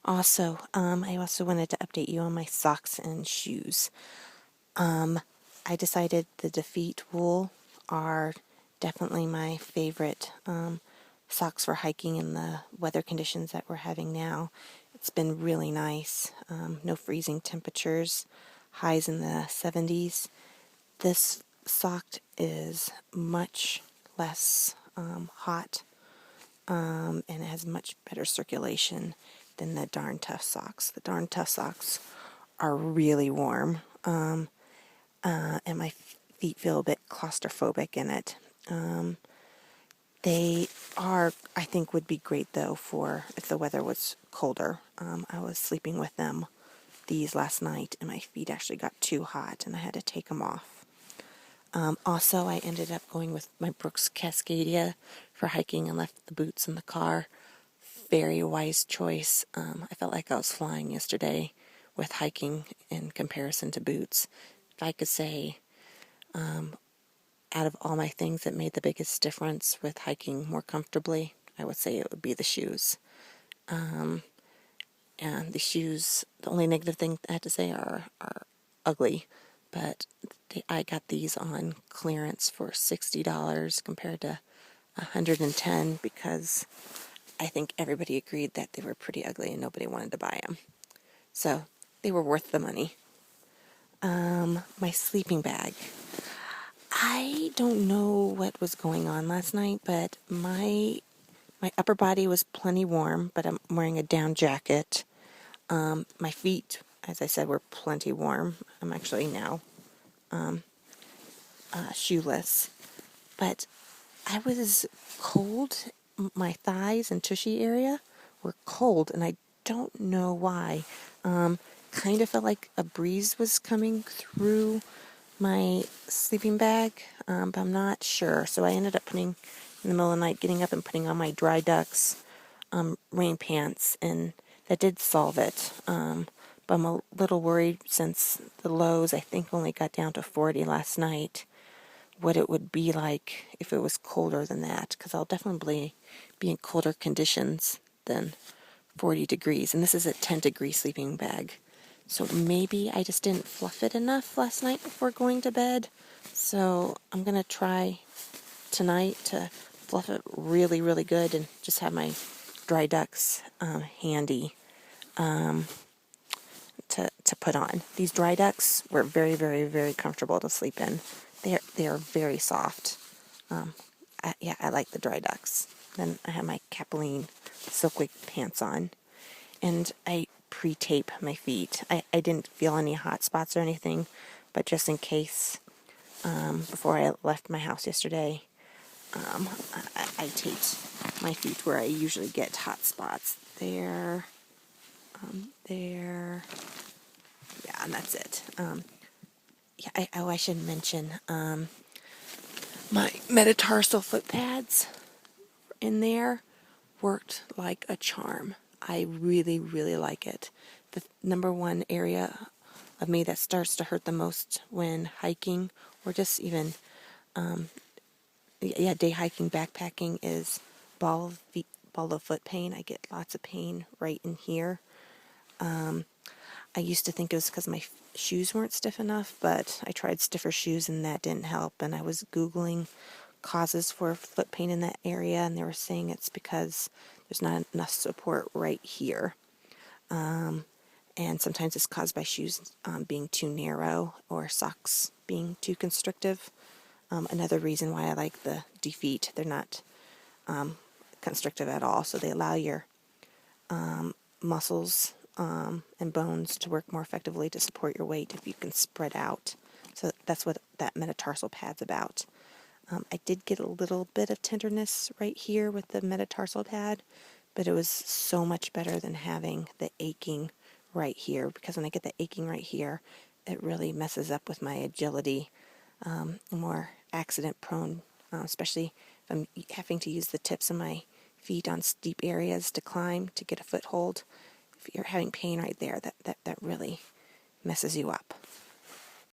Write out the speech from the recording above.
Also, I also wanted to update you on my socks and shoes. I decided the DeFeet wool are definitely my favorite socks for hiking in the weather conditions that we're having now. It's been really nice. No freezing temperatures, highs in the 70s. This sock is much less hot, and it has much better circulation than the Darn Tough socks. The Darn Tough socks are really warm, and my feet feel a bit claustrophobic in it. They are, I think, would be great though for if the weather was colder. I was sleeping with these last night, and my feet actually got too hot, and I had to take them off. Also, I ended up going with my Brooks Cascadia for hiking and left the boots in the car. Very wise choice. I felt like I was flying yesterday with hiking in comparison to boots. If I could say, out of all my things that made the biggest difference with hiking more comfortably, I would say it would be the shoes. And the shoes, the only negative thing I had to say are ugly, but I got these on clearance for $60 compared to $110 because I think everybody agreed that they were pretty ugly and nobody wanted to buy them. So they were worth the money. My sleeping bag. I don't know what was going on last night, but my upper body was plenty warm, but I'm wearing a down jacket. My feet, as I said, were plenty warm. I'm actually now shoeless, but I was cold. My thighs and tushy area were cold, and I don't know why. Kind of felt like a breeze was coming through my sleeping bag, but I'm not sure. So I ended up putting, in the middle of the night, getting up and putting on my dry ducks rain pants, and that did solve it. But I'm a little worried since the lows, I think, only got down to 40 last night, what it would be like if it was colder than that, because I'll definitely be in colder conditions than 40 degrees, and this is a 10-degree sleeping bag. So maybe I just didn't fluff it enough last night before going to bed. So I'm going to try tonight to fluff it really, really good and just have my dry ducks handy to put on. These dry ducks were very, very, very comfortable to sleep in. They are very soft. I like the dry ducks. Then I have my Capilene Silkwick pants on, and I pre-tape my feet. I didn't feel any hot spots or anything, but just in case, before I left my house yesterday, I taped my feet where I usually get hot spots. There, yeah, and that's it. I should mention, my metatarsal foot pads in there worked like a charm. I really, really like it. The number one area of me that starts to hurt the most when hiking, or just even, day hiking, backpacking, is ball of foot pain. I get lots of pain right in here. I used to think it was because my shoes weren't stiff enough, but I tried stiffer shoes and that didn't help. And I was Googling causes for foot pain in that area, and they were saying it's because there's not enough support right here. And sometimes it's caused by shoes being too narrow or socks being too constrictive. Another reason why I like the DeFeet, they're not constrictive at all, so they allow your muscles and bones to work more effectively to support your weight if you can spread out. So that's what that metatarsal pad's about. I did get a little bit of tenderness right here with the metatarsal pad, but it was so much better than having the aching right here, because when I get the aching right here, it really messes up with my agility. More accident prone, especially if I'm having to use the tips of my feet on steep areas to climb to get a foothold. If you're having pain right there, that really messes you up.